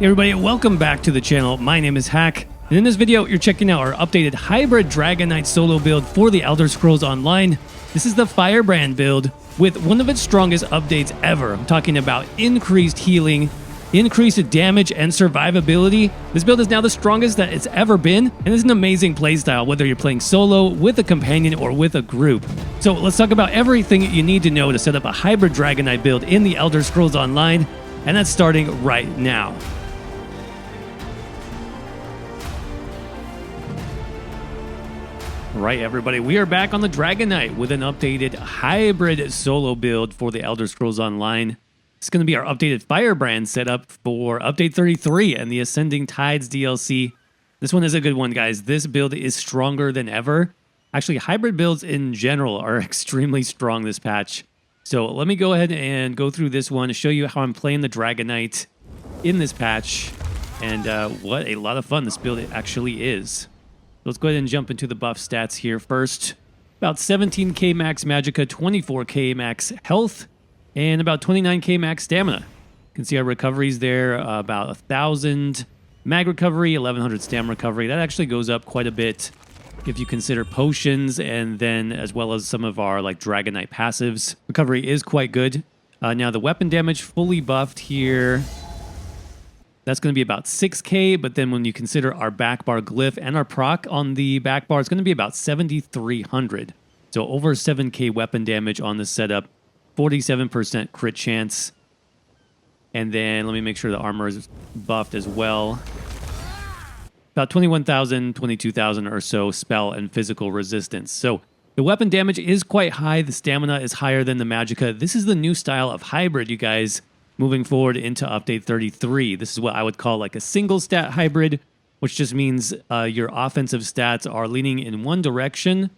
Hey everybody, welcome back to the channel. My name is Hack, and in this video, you're checking out our updated hybrid Dragonknight solo build for the Elder Scrolls Online. This is the FIREBRAND build with one of its strongest updates ever. I'm talking about increased healing, increased damage, and survivability. This build is now the strongest that it's ever been, and it's an amazing playstyle, whether you're playing solo, with a companion, or with a group. So let's talk about everything you need to know to set up a hybrid Dragonknight build in the Elder Scrolls Online, and that's starting right now. Right, everybody, we are back on the Dragonknight with an updated hybrid solo build for the Elder Scrolls Online. It's going to be our updated FIREBRAND setup for Update 33 and the Ascending Tides DLC. This one is a good one, guys. This build is stronger than ever. Actually, hybrid builds in general are extremely strong this patch. So let me go ahead and go through this one to show you how I'm playing the Dragonknight in this patch and what a lot of fun this build actually is. Let's go ahead and jump into the buff stats here first. About 17k max magicka, 24k max health, and about 29k max stamina. You can see our recoveries there, about 1,000 mag recovery, 1,100 stamina recovery. That actually goes up quite a bit if you consider potions, and then as well as some of our like Dragonknight passives. Recovery is quite good. Now the weapon damage fully buffed here. That's going to be about 6k, but then when you consider our back bar glyph and our proc on the back bar, it's going to be about 7,300. So over 7k weapon damage on this setup, 47% crit chance. And then let me make sure the armor is buffed as well. About 21,000, 22,000 or so spell and physical resistance. So the weapon damage is quite high. The stamina is higher than the magicka. This is the new style of hybrid, you guys. Moving forward into Update 33, this is what I would call like a single stat hybrid, which just means your offensive stats are leaning in one direction,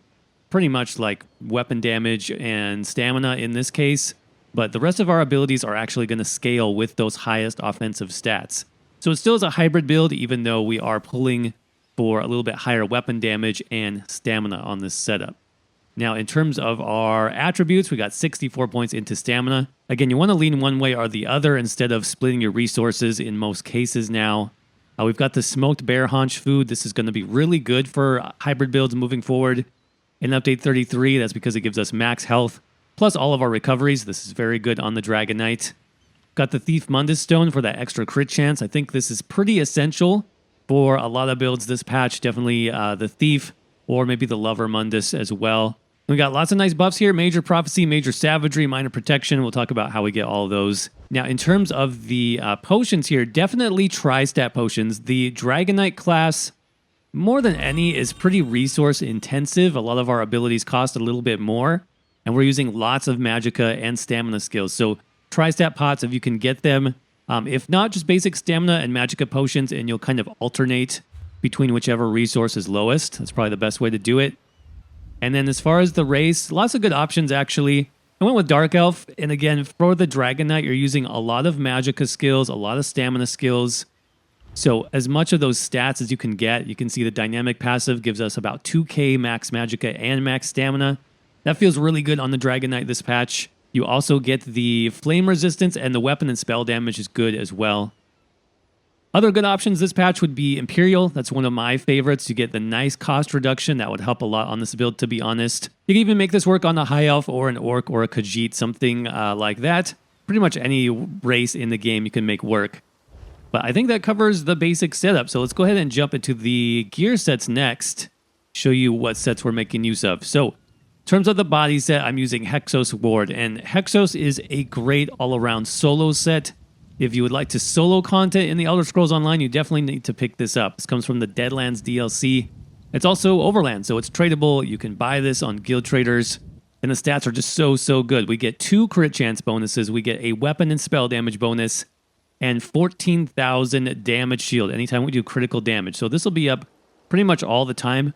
pretty much like weapon damage and stamina in this case, but the rest of our abilities are actually going to scale with those highest offensive stats. So it still is a hybrid build, even though we are pulling for a little bit higher weapon damage and stamina on this setup. Now, in terms of our attributes, we got 64 points into stamina. Again, you want to lean one way or the other instead of splitting your resources in most cases now. We've got the smoked bear haunch food. This is going to be really good for hybrid builds moving forward. In Update 33, that's because it gives us max health, plus all of our recoveries. This is very good on the Dragonknight. Got the Thief Mundus stone for that extra crit chance. I think this is pretty essential for a lot of builds this patch. Definitely the Thief or maybe the Lover Mundus as well. We got lots of nice buffs here. Major Prophecy, Major Savagery, Minor Protection. We'll talk about how we get all of those. Now, in terms of the potions here, definitely tri-stat potions. The Dragonknight class, more than any, is pretty resource intensive. A lot of our abilities cost a little bit more, and we're using lots of magicka and stamina skills. So tri-stat pots, if you can get them. If not, just basic stamina and magicka potions, and you'll kind of alternate between whichever resource is lowest. That's probably the best way to do it. And then as far as the race, lots of good options, actually. I went with Dark Elf, and again, for the Dragonknight, you're using a lot of magicka skills, a lot of stamina skills. So as much of those stats as you can get, you can see the dynamic passive gives us about 2k max magicka and max stamina. That feels really good on the Dragonknight this patch. You also get the flame resistance, and the weapon and spell damage is good as well. Other good options this patch would be Imperial. That's one of my favorites. You get the nice cost reduction. That would help a lot on this build, to be honest. You can even make this work on a High Elf or an Orc or a Khajiit, something like that. Pretty much any race in the game you can make work. But I think that covers the basic setup. So let's go ahead and jump into the gear sets next. Show you what sets we're making use of. So in terms of the body set, I'm using Hexos Ward. And Hexos is a great all-around solo set. If you would like to solo content in the Elder Scrolls Online, you definitely need to pick this up. This comes from the Deadlands DLC. It's also Overland, so it's tradable. You can buy this on Guild Traders, and the stats are just so good. We get 2 crit chance bonuses. We get a weapon and spell damage bonus, and 14,000 damage shield anytime we do critical damage. So this will be up pretty much all the time.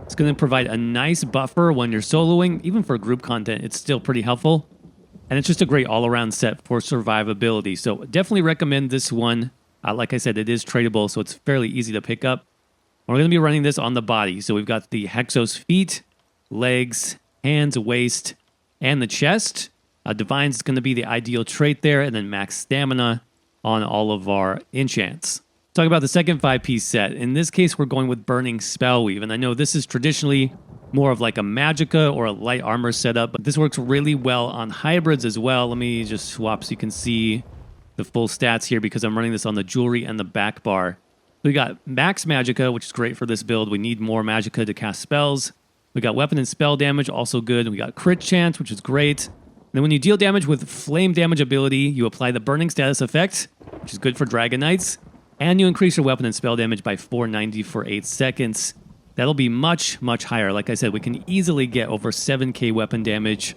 It's going to provide a nice buffer when you're soloing. Even for group content, it's still pretty helpful. And it's just a great all-around set for survivability. So definitely recommend this one. Like I said, it is tradable, so it's fairly easy to pick up. We're going to be running this on the body. So we've got the Hexos feet, legs, hands, waist, and the chest. Divine's going to be the ideal trait there, and then max stamina. on all of our enchants. Talking about the second 5-piece set. In this case, we're going with Burning Spellweave. And I know this is traditionally more of like a Magicka or a light armor setup, but this works really well on hybrids as well. Let me just swap so you can see the full stats here because I'm running this on the jewelry and the back bar. We got Max Magicka, which is great for this build. We need more Magicka to cast spells. We got weapon and spell damage, also good. We got crit chance, which is great. And then when you deal damage with flame damage ability, you apply the burning status effect, which is good for Dragon Knights. And you increase your weapon and spell damage by 490 for 8 seconds. That'll be much, much higher. Like I said, we can easily get over 7k weapon damage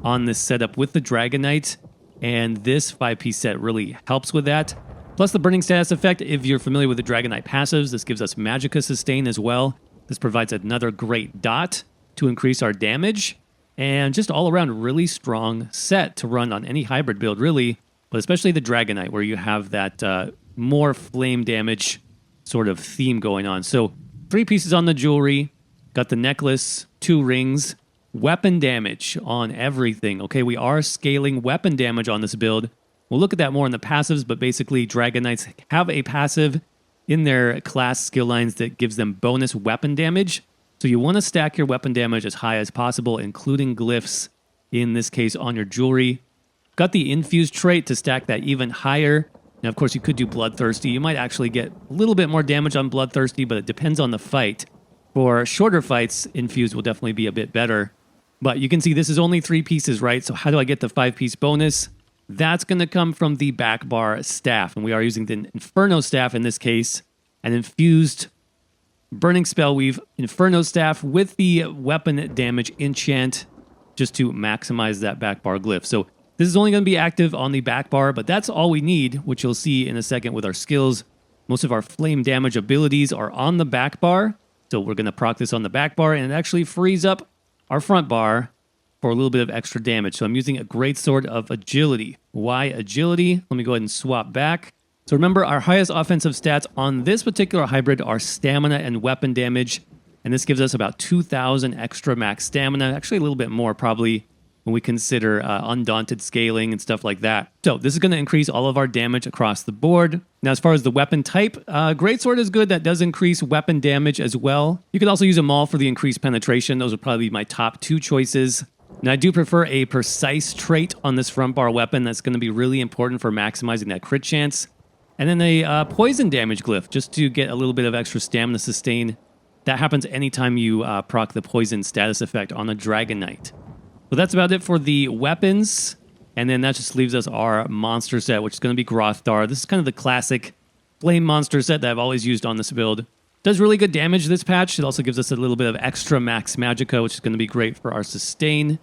on this setup with the Dragon Knight. And this 5-piece set really helps with that. Plus the burning status effect, if you're familiar with the Dragon Knight passives, this gives us Magicka sustain as well. This provides another great dot to increase our damage. And just all around really strong set to run on any hybrid build, really. But especially the Dragon Knight, where you have that more flame damage sort of theme going on. So 3 pieces on the jewelry, got the necklace, 2 rings, weapon damage on everything. Okay, we are scaling weapon damage on this build. We'll look at that more in the passives, but basically Dragon Knights have a passive in their class skill lines that gives them bonus weapon damage. So you want to stack your weapon damage as high as possible, including glyphs, in this case on your jewelry. Got the infused trait to stack that even higher. Now, of course, you could do Bloodthirsty. You might actually get a little bit more damage on Bloodthirsty, but it depends on the fight. For shorter fights, infused will definitely be a bit better. But you can see this is only 3 pieces, right? So how do I get the 5-piece bonus? That's going to come from the back bar staff. And we are using the Inferno staff in this case. An infused Burning Spellweave Inferno staff with the weapon damage enchant just to maximize that back bar glyph. So this is only going to be active on the back bar, but that's all we need, which you'll see in a second with our skills. Most of our flame damage abilities are on the back bar. So we're going to proc this on the back bar, and it actually frees up our front bar for a little bit of extra damage. So I'm using a great sword of agility. Why agility? Let me go ahead and swap back. So remember, our highest offensive stats on this particular hybrid are stamina and weapon damage. And this gives us about 2,000 extra max stamina. Actually, a little bit more probably when we consider undaunted scaling and stuff like that. So this is going to increase all of our damage across the board. Now, as far as the weapon type, greatsword is good. That does increase weapon damage as well. You could also use a maul for the increased penetration. Those would probably be my top 2 choices. Now, I do prefer a precise trait on this front bar weapon. That's going to be really important for maximizing that crit chance. And then a poison damage glyph, just to get a little bit of extra stamina sustain. That happens anytime you proc the poison status effect on the Dragon Knight. So that's about it for the weapons. And then that just leaves us our monster set, which is going to be Grothar. This is kind of the classic flame monster set that I've always used on this build. Does really good damage this patch. It also gives us a little bit of extra max magicka, which is going to be great for our sustain.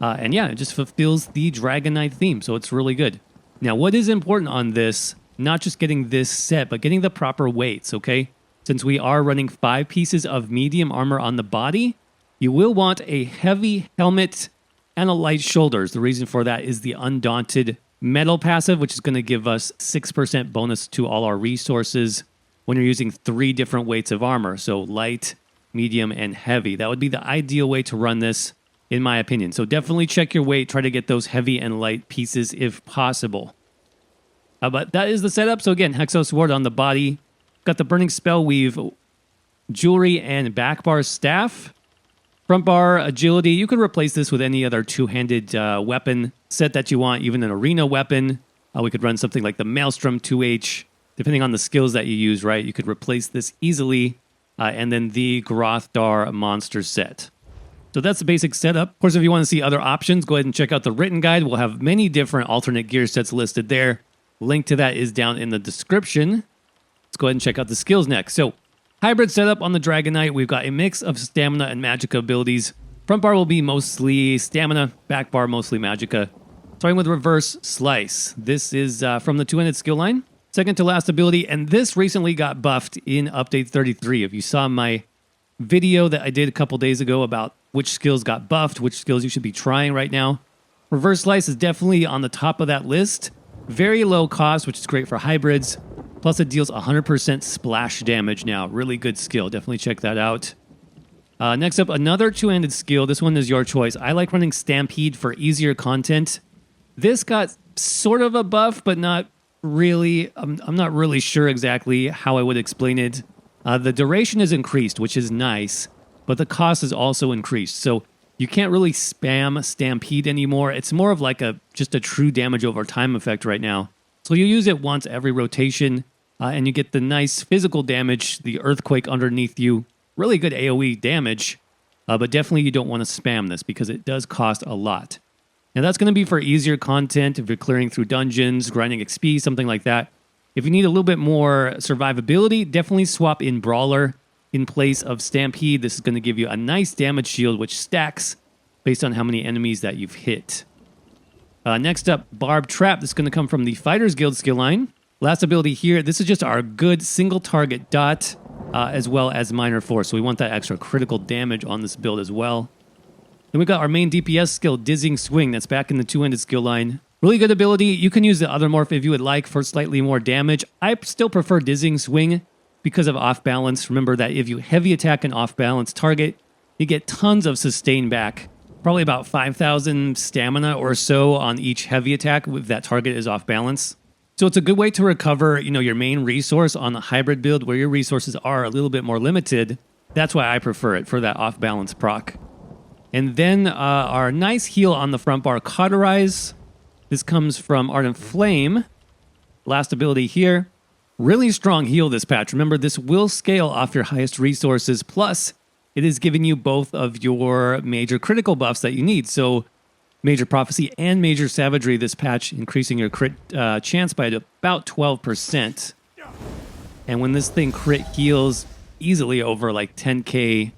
And yeah, it just fulfills the Dragon Knight theme, so it's really good. Now, what is important on this, not just getting this set, but getting the proper weights, okay? Since we are running 5 pieces of medium armor on the body, you will want a heavy helmet and a light shoulders. The reason for that is the Undaunted Metal passive, which is going to give us 6% bonus to all our resources when you're using 3 different weights of armor. So light, medium, and heavy. That would be the ideal way to run this, in my opinion. So definitely check your weight. Try to get those heavy and light pieces if possible. But that is the setup. So again, Hexo Sword on the body. Got the Burning Spellweave jewelry and back bar staff. Front bar agility. You could replace this with any other 2-handed weapon set that you want, even an arena weapon. We could run something like the Maelstrom 2H, depending on the skills that you use, right? You could replace this easily. And then the Grothar monster set. So that's the basic setup. Of course, if you want to see other options, go ahead and check out the written guide. We'll have many different alternate gear sets listed there. Link to that is down in the description. Let's go ahead and check out the skills next. So, hybrid setup on the Dragon Knight. We've got a mix of stamina and magicka abilities. Front bar will be mostly stamina, back bar mostly magicka. Starting with Reverse Slice. This is from the 2-handed skill line. Second to last ability, and this recently got buffed in Update 33. If you saw my video that I did a couple days ago about which skills got buffed, which skills you should be trying right now, Reverse Slice is definitely on the top of that list. Very low cost, which is great for hybrids. Plus, it deals 100% splash damage now. Really good skill. Definitely check that out. Next up, another 2-handed skill. This one is your choice. I like running Stampede for easier content. This got sort of a buff, but not really, I'm not really sure exactly how I would explain it. The duration is increased, which is nice, but the cost is also increased. So you can't really spam Stampede anymore. It's more of like just a true damage over time effect right now. So you use it once every rotation, and you get the nice physical damage, the earthquake underneath you. Really good AoE damage, but definitely you don't want to spam this because it does cost a lot. Now that's going to be for easier content if you're clearing through dungeons, grinding XP, something like that. If you need a little bit more survivability, definitely swap in Brawler in place of Stampede. This is going to give you a nice damage shield, which stacks based on how many enemies that you've hit. Next up, Barb Trap. This is going to come from the Fighters Guild skill line. Last ability here, this is just our good single target dot, as well as minor force. So we want that extra critical damage on this build as well. Then we got our main DPS skill, Dizzying Swing. That's back in the two-handed skill line. Really good ability. You can use the other morph if you would like for slightly more damage. I still prefer Dizzying Swing because of off balance. Remember that if you heavy attack an off balance target, you get tons of sustain back. Probably about 5,000 stamina or so on each heavy attack if that target is off balance. So it's a good way to recover, your main resource on the hybrid build where your resources are a little bit more limited. That's why I prefer it for that off balance proc. And then our nice heal on the front bar, Cauterize. This comes from Ardent Flame. Last ability here. Really strong heal this patch. Remember, this will scale off your highest resources. Plus, it is giving you both of your major critical buffs that you need. So, Major Prophecy and Major Savagery this patch, increasing your crit chance by about 12%. And when this thing crit heals easily over like 10k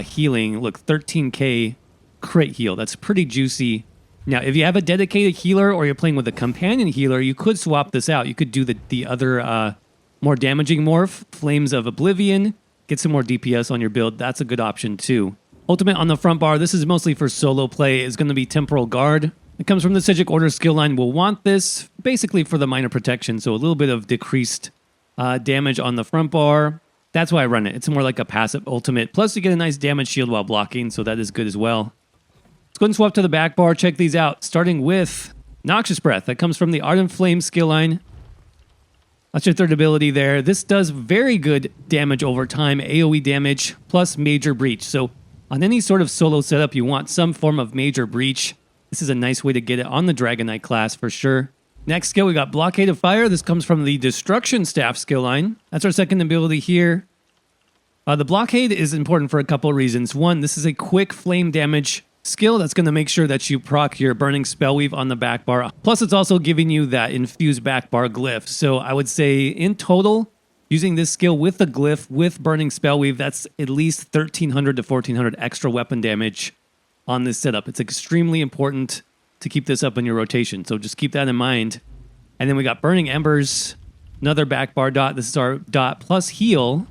healing, look, 13k crit heal. That's pretty juicy. Now, if you have a dedicated healer or you're playing with a companion healer, you could swap this out. You could do the other more damaging morph, Flames of Oblivion, get some more DPS on your build. That's a good option too. Ultimate on the front bar, this is mostly for solo play, is going to be Temporal Guard. It comes from the Psijic Order skill line. We'll want this basically for the minor protection, so a little bit of decreased damage on the front bar. That's why I run it. It's more like a passive ultimate. Plus, you get a nice damage shield while blocking, so that is good as well. Let's go ahead and swap to the back bar. Check these out, starting with Noxious Breath. That comes from the Ardent Flame skill line. That's your third ability there. This does very good damage over time, AoE damage, plus Major Breach. So on any sort of solo setup, you want some form of Major Breach. This is a nice way to get it on the Dragonknight class for sure. Next skill, we got Blockade of Fire. This comes from the Destruction Staff skill line. That's our second ability here. The Blockade is important for a couple of reasons. One, this is a quick flame damage skill that's going to make sure that you proc your Burning Spellweave on the back bar. Plus, it's also giving you that infused back bar glyph. So I would say in total, using this skill with the glyph, with Burning Spellweave, that's at least 1,300 to 1,400 extra weapon damage on this setup. It's extremely important to keep this up in your rotation, so just keep that in mind. And then we got Burning Embers, another back bar dot. This is our dot plus heal.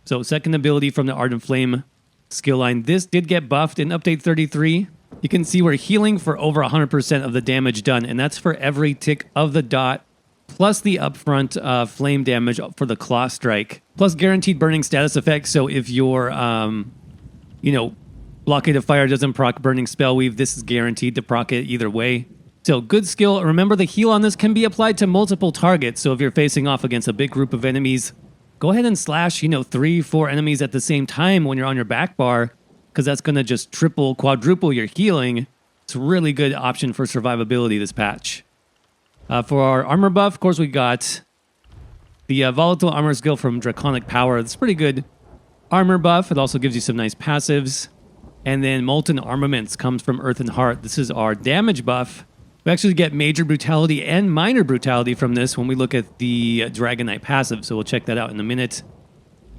So second ability from the Ardent Flame skill line. This did get buffed in update 33. You can see we're healing for over 100% of the damage done, and that's for every tick of the dot, plus the upfront flame damage for the Claw Strike, plus guaranteed burning status effect. So if your, Blockade of Fire doesn't proc Burning Spellweave, this is guaranteed to proc it either way. So good skill. Remember, the heal on this can be applied to multiple targets. So if you're facing off against a big group of enemies, go ahead and slash, 3-4 enemies at the same time when you're on your back bar, because that's going to just triple, quadruple your healing. It's a really good option for survivability this patch. For our armor buff, of course, we got the Volatile Armor skill from Draconic Power. It's pretty good armor buff. It also gives you some nice passives. And then Molten Armaments comes from Earth and Heart. This is our damage buff. We actually get Major Brutality and Minor Brutality from this when we look at the Dragonknight passive, so we'll check that out in a minute.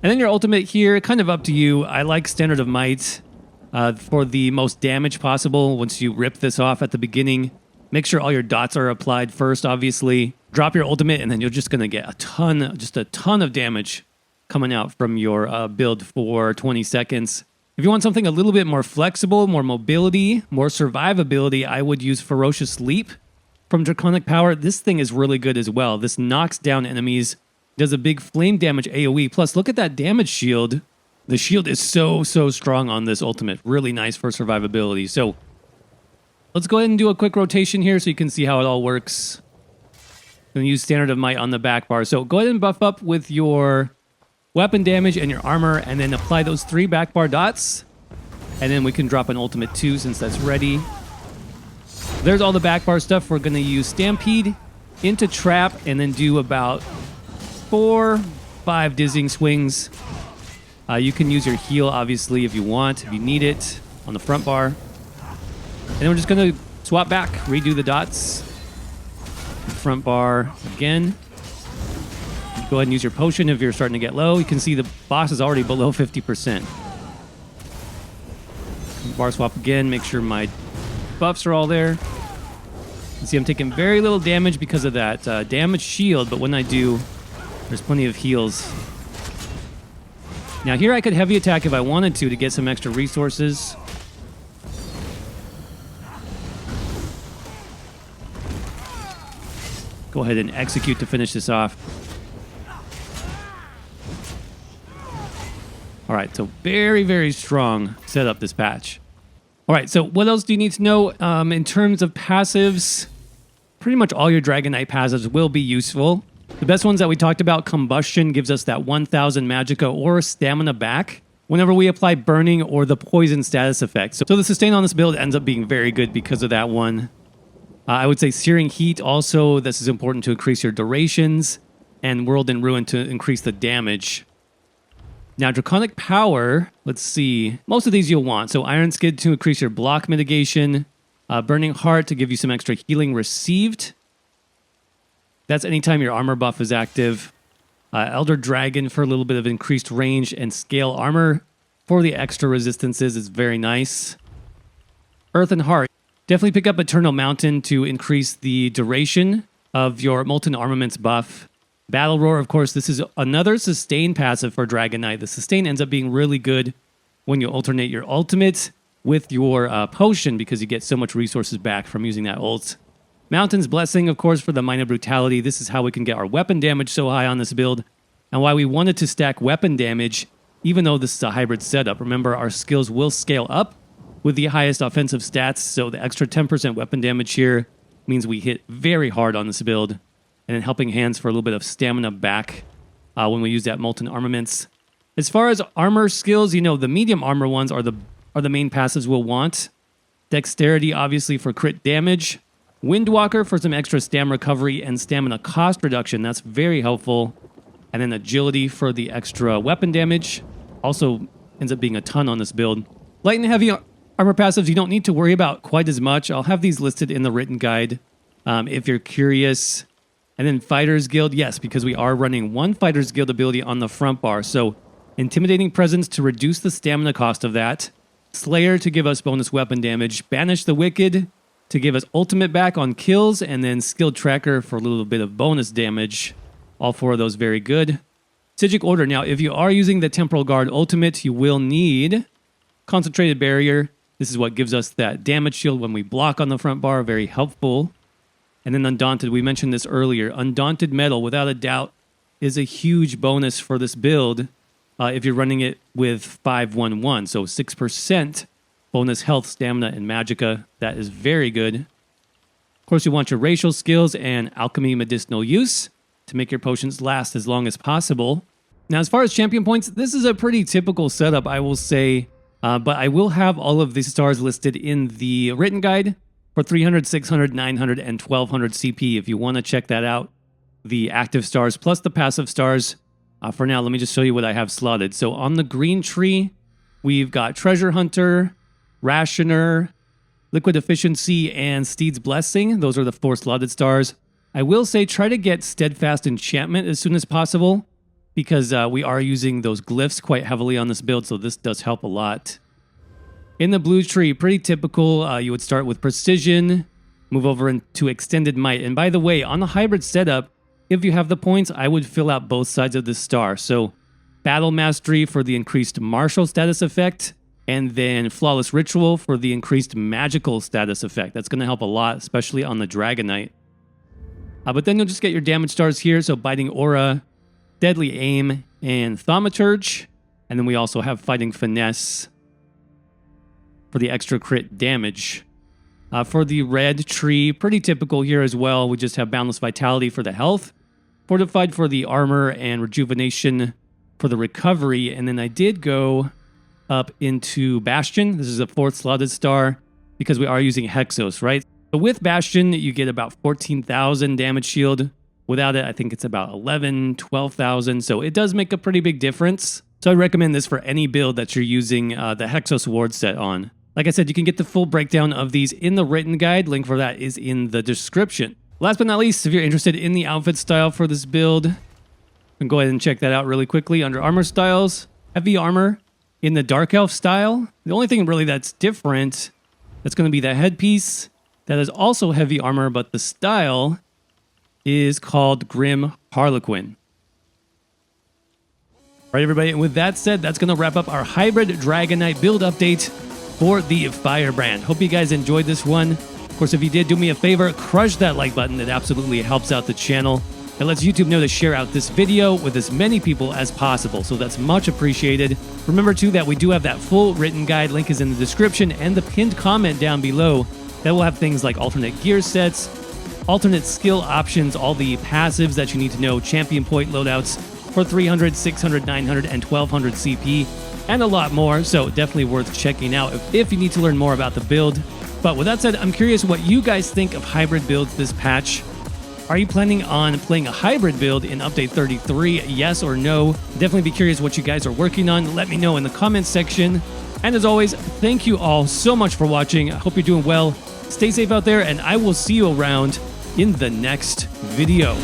And then your ultimate here, kind of up to you. I like Standard of Might for the most damage possible once you rip this off at the beginning. Make sure all your dots are applied first, obviously. Drop your ultimate, and then you're just going to get a ton of damage coming out from your build for 20 seconds. If you want something a little bit more flexible, more mobility, more survivability, I would use Ferocious Leap from Draconic Power. This thing is really good as well. This knocks down enemies, does a big flame damage AoE. Plus, look at that damage shield. The shield is so strong on this ultimate. Really nice for survivability. So let's go ahead and do a quick rotation here so you can see how it all works. Going to use Standard of Might on the back bar. So go ahead and buff up with your weapon damage and your armor, and then apply those 3 back bar dots. And then we can drop an ultimate too, since that's ready. There's all the back bar stuff. We're going to use Stampede into Trap, and then do about 4-5 dizzying swings. You can use your heal, obviously, if you want, if you need it, on the front bar. And then we're just going to swap back, redo the dots. Front bar again. Go ahead and use your potion if you're starting to get low. You can see the boss is already below 50%. Bar swap again, make sure my buffs are all there. You see I'm taking very little damage because of that damage shield, but when I do, there's plenty of heals. Now here I could heavy attack if I wanted to get some extra resources. Go ahead and execute to finish this off. All right, so very, very strong setup this patch. All right, so what else do you need to know? In terms of passives, pretty much all your Dragonknight passives will be useful. The best ones that we talked about, Combustion gives us that 1000 Magicka or Stamina back whenever we apply Burning or the Poison status effect. So the sustain on this build ends up being very good because of that one. I would say Searing Heat also, this is important to increase your durations, and World in Ruin to increase the damage. Now, Draconic Power, let's see. Most of these you'll want. So Iron Skid to increase your block mitigation. Burning Heart to give you some extra healing received. That's anytime your armor buff is active. Elder Dragon for a little bit of increased range, and Scale Armor for the extra resistances is very nice. Earth and Heart. Definitely pick up Eternal Mountain to increase the duration of your Molten Armaments buff. Battle Roar, of course, this is another sustain passive for Dragonknight. The sustain ends up being really good when you alternate your ultimate with your potion because you get so much resources back from using that ult. Mountain's Blessing, of course, for the Minor Brutality. This is how we can get our weapon damage so high on this build, and why we wanted to stack weapon damage even though this is a hybrid setup. Remember, our skills will scale up with the highest offensive stats, so the extra 10% weapon damage here means we hit very hard on this build. And then Helping Hands for a little bit of stamina back when we use that Molten Armaments. As far as armor skills, you know, the medium armor ones are the main passives we'll want. Dexterity, obviously, for crit damage. Windwalker for some extra stam recovery and stamina cost reduction. That's very helpful. And then Agility for the extra weapon damage. Also ends up being a ton on this build. Light and heavy armor passives you don't need to worry about quite as much. I'll have these listed in the written guide if you're curious. And then Fighter's Guild, yes, because we are running one Fighter's Guild ability on the front bar. So Intimidating Presence to reduce the stamina cost of that. Slayer to give us bonus weapon damage. Banish the Wicked to give us ultimate back on kills. And then Skilled Tracker for a little bit of bonus damage. All 4 of those very good. Psijic Order. Now, if you are using the Temporal Guard ultimate, you will need Concentrated Barrier. This is what gives us that damage shield when we block on the front bar. Very helpful. And then Undaunted, we mentioned this earlier. Undaunted Metal, without a doubt, is a huge bonus for this build if you're running it with 511. So 6% bonus health, stamina, and magicka. That is very good. Of course, you want your racial skills and alchemy medicinal use to make your potions last as long as possible. Now, as far as champion points, this is a pretty typical setup, I will say. But I will have all of these stars listed in the written guide for 300, 600, 900, and 1200 CP if you want to check that out. The active stars plus the passive stars. For now, let me just show you what I have slotted. So on the green tree, we've got Treasure Hunter, Rationer, Liquid Efficiency, and Steed's Blessing. Those are the 4 slotted stars. I will say try to get Steadfast Enchantment as soon as possible because we are using those glyphs quite heavily on this build, so this does help a lot. In the blue tree, pretty typical. You would start with Precision, move over into Extended Might. And by the way, on the hybrid setup, if you have the points, I would fill out both sides of this star. So Battle Mastery for the increased martial status effect, and then Flawless Ritual for the increased magical status effect. That's going to help a lot, especially on the Dragonknight. But then you'll just get your damage stars here. So Biting Aura, Deadly Aim, and Thaumaturge. And then we also have Fighting Finesse for the extra crit damage. For the red tree, pretty typical here as well. We just have Boundless Vitality for the health, Fortified for the armor, and Rejuvenation for the recovery. And then I did go up into Bastion. This is a 4th slotted star because we are using Hexos, right? So with Bastion, you get about 14,000 damage shield. Without it, I think it's about 11, 12,000. So it does make a pretty big difference. So I recommend this for any build that you're using the Hexos Ward set on. Like I said, you can get the full breakdown of these in the written guide. Link for that is in the description. Last but not least, if you're interested in the outfit style for this build, you can go ahead and check that out really quickly. Under armor styles, heavy armor in the Dark Elf style. The only thing really that's different, that's going to be the headpiece. That is also heavy armor, but the style is called Grim Harlequin. All right, everybody, and with that said, that's going to wrap up our Hybrid Dragonknight build update for the Firebrand. Hope you guys enjoyed this one. Of course, if you did, do me a favor, crush that like button. It absolutely helps out the channel. It lets YouTube know to share out this video with as many people as possible, so that's much appreciated. Remember, too, that we do have that full written guide. Link is in the description and the pinned comment down below. That will have things like alternate gear sets, alternate skill options, all the passives that you need to know, champion point loadouts for 300, 600, 900, and 1200 CP, and a lot more, so definitely worth checking out if you need to learn more about the build. But with that said, I'm curious what you guys think of hybrid builds this patch. Are you planning on playing a hybrid build in Update 33, yes or no? Definitely be curious what you guys are working on. Let me know in the comments section. And as always, thank you all so much for watching. I hope you're doing well. Stay safe out there, and I will see you around in the next video.